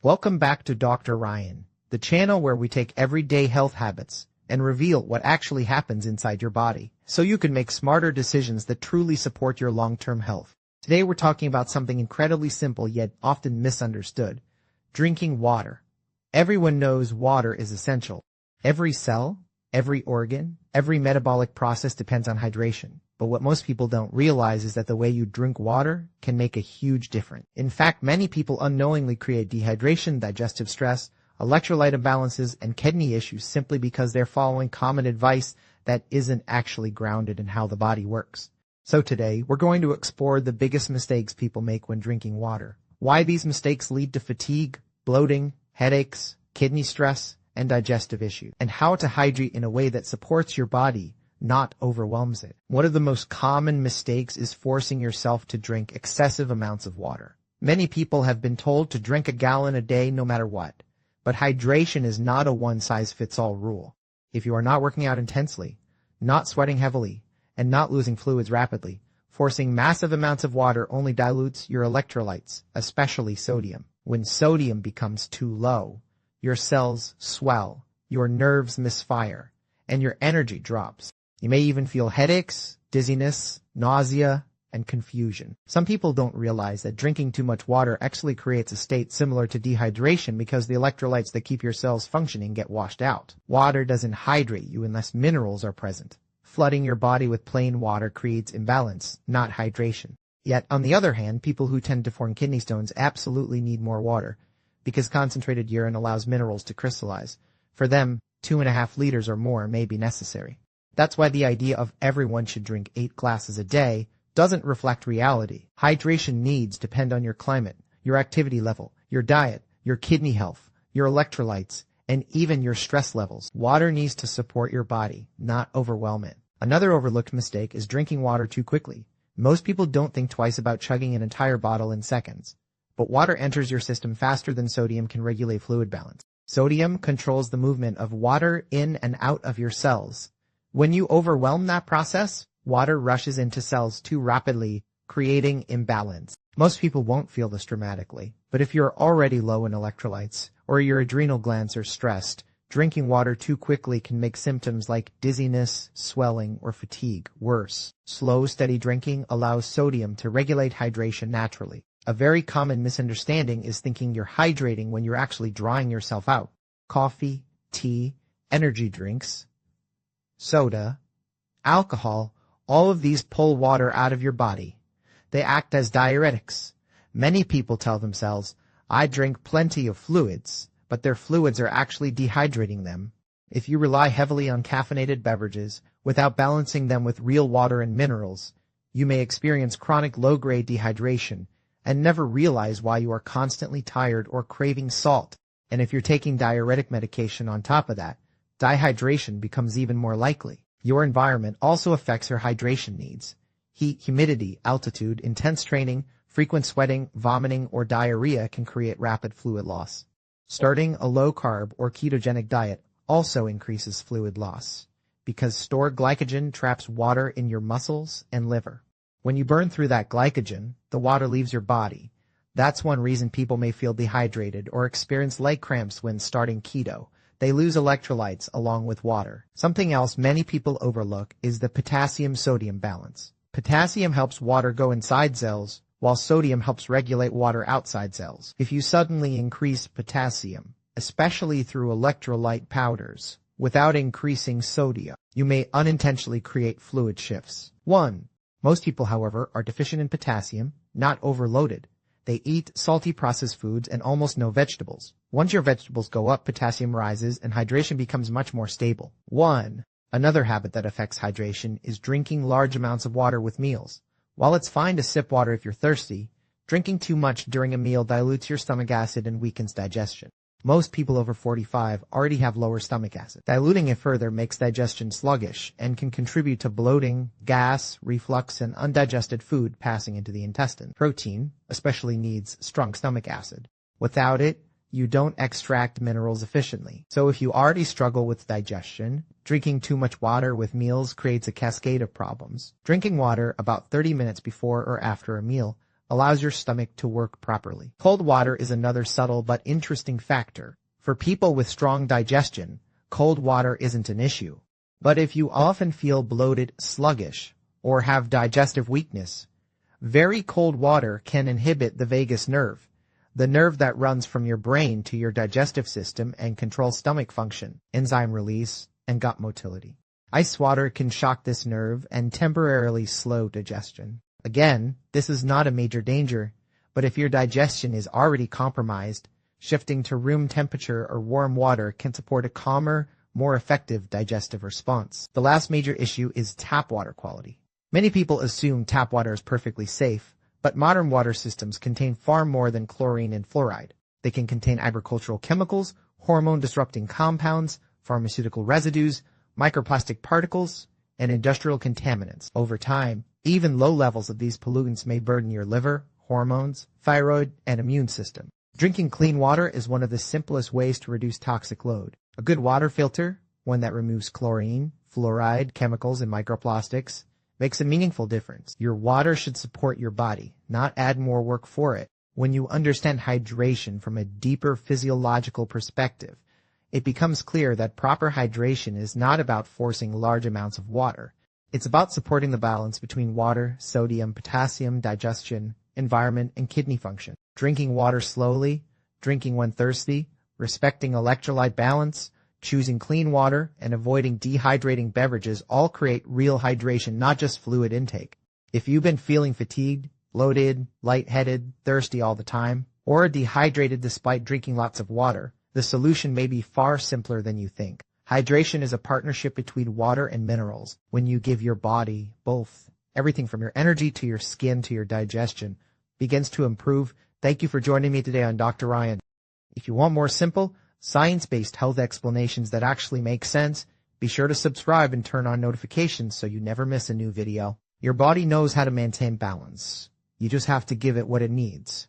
Welcome back to Dr. Ryan, the channel where we take everyday health habits and reveal what actually happens inside your body, so you can make smarter decisions that truly support your long-term health. Today we're talking about something incredibly simple yet often misunderstood: drinking water. Everyone knows water is essential. Every cell, every organ, every metabolic process depends on hydration. But what most people don't realize is that the way you drink water can make a huge difference. In fact, many people unknowingly create dehydration, digestive stress, electrolyte imbalances, and kidney issues simply because they're following common advice that isn't actually grounded in how the body works. So today, we're going to explore the biggest mistakes people make when drinking water, why these mistakes lead to fatigue, bloating, headaches, kidney stress, and digestive issues, and how to hydrate in a way that supports your body, not overwhelms it. One of the most common mistakes is forcing yourself to drink excessive amounts of water. Many people have been told to drink a gallon a day no matter what, but hydration is not a one-size-fits-all rule. If you are not working out intensely, not sweating heavily, and not losing fluids rapidly, forcing massive amounts of water only dilutes your electrolytes, especially sodium. When sodium becomes too low, your cells swell, your nerves misfire, and your energy drops. You may even feel headaches, dizziness, nausea, and confusion. Some people don't realize that drinking too much water actually creates a state similar to dehydration because the electrolytes that keep your cells functioning get washed out. Water doesn't hydrate you unless minerals are present. Flooding your body with plain water creates imbalance, not hydration. Yet, on the other hand, people who tend to form kidney stones absolutely need more water because concentrated urine allows minerals to crystallize. For them, 2.5 liters or more may be necessary. That's why the idea of everyone should drink 8 glasses a day doesn't reflect reality. Hydration needs depend on your climate, your activity level, your diet, your kidney health, your electrolytes, and even your stress levels. Water needs to support your body, not overwhelm it. Another overlooked mistake is drinking water too quickly. Most people don't think twice about chugging an entire bottle in seconds. But water enters your system faster than sodium can regulate fluid balance. Sodium controls the movement of water in and out of your cells. When you overwhelm that process, water rushes into cells too rapidly, creating imbalance. Most people won't feel this dramatically, but if you're already low in electrolytes or your adrenal glands are stressed, drinking water too quickly can make symptoms like dizziness, swelling, or fatigue worse. Slow, steady drinking allows sodium to regulate hydration naturally. A very common misunderstanding is thinking you're hydrating when you're actually drying yourself out. Coffee, tea, energy drinks, soda, alcohol, all of these pull water out of your body. They act as diuretics. Many people tell themselves, I drink plenty of fluids, but their fluids are actually dehydrating them. If you rely heavily on caffeinated beverages without balancing them with real water and minerals, you may experience chronic low-grade dehydration and never realize why you are constantly tired or craving salt. And if you're taking diuretic medication on top of that, dehydration becomes even more likely. Your environment also affects your hydration needs. Heat, humidity, altitude, intense training, frequent sweating, vomiting, or diarrhea can create rapid fluid loss. Starting a low-carb or ketogenic diet also increases fluid loss because stored glycogen traps water in your muscles and liver. When you burn through that glycogen, the water leaves your body. That's one reason people may feel dehydrated or experience leg cramps when starting keto. They lose electrolytes along with water. Something else many people overlook is the potassium-sodium balance. Potassium helps water go inside cells, while sodium helps regulate water outside cells. If you suddenly increase potassium, especially through electrolyte powders, without increasing sodium, you may unintentionally create fluid shifts. 1. Most people, however, are deficient in potassium, not overloaded. They eat salty processed foods and almost no vegetables. Once your vegetables go up, potassium rises and hydration becomes much more stable. 1. Another habit that affects hydration is drinking large amounts of water with meals. While it's fine to sip water if you're thirsty, drinking too much during a meal dilutes your stomach acid and weakens digestion. Most people over 45 already have lower stomach acid. Diluting it further makes digestion sluggish and can contribute to bloating, gas, reflux, and undigested food passing into the intestine. Protein, especially, needs strong stomach acid. Without it, you don't extract minerals efficiently. So if you already struggle with digestion, drinking too much water with meals creates a cascade of problems. Drinking water about 30 minutes before or after a meal allows your stomach to work properly. Cold water is another subtle but interesting factor. For people with strong digestion, cold water isn't an issue. But if you often feel bloated, sluggish, or have digestive weakness, very cold water can inhibit the vagus nerve, the nerve that runs from your brain to your digestive system and controls stomach function, enzyme release, and gut motility. Ice water can shock this nerve and temporarily slow digestion. Again, this is not a major danger, but if your digestion is already compromised, shifting to room temperature or warm water can support a calmer, more effective digestive response. The last major issue is tap water quality. Many people assume tap water is perfectly safe, but modern water systems contain far more than chlorine and fluoride. They can contain agricultural chemicals, hormone-disrupting compounds, pharmaceutical residues, microplastic particles, and industrial contaminants. Over time, even low levels of these pollutants may burden your liver, hormones, thyroid, and immune system. Drinking clean water is one of the simplest ways to reduce toxic load. A good water filter, one that removes chlorine, fluoride, chemicals, and microplastics, makes a meaningful difference. Your water should support your body, not add more work for it. When you understand hydration from a deeper physiological perspective, it becomes clear that proper hydration is not about forcing large amounts of water. It's about supporting the balance between water, sodium, potassium, digestion, environment, and kidney function. Drinking water slowly, drinking when thirsty, respecting electrolyte balance, choosing clean water, and avoiding dehydrating beverages all create real hydration, not just fluid intake. If you've been feeling fatigued, bloated, lightheaded, thirsty all the time, or dehydrated despite drinking lots of water, the solution may be far simpler than you think. Hydration is a partnership between water and minerals. When you give your body both, everything from your energy to your skin to your digestion begins to improve. Thank you for joining me today on Dr. Ryan. If you want more simple, science-based health explanations that actually make sense, be sure to subscribe and turn on notifications so you never miss a new video. Your body knows how to maintain balance. You just have to give it what it needs.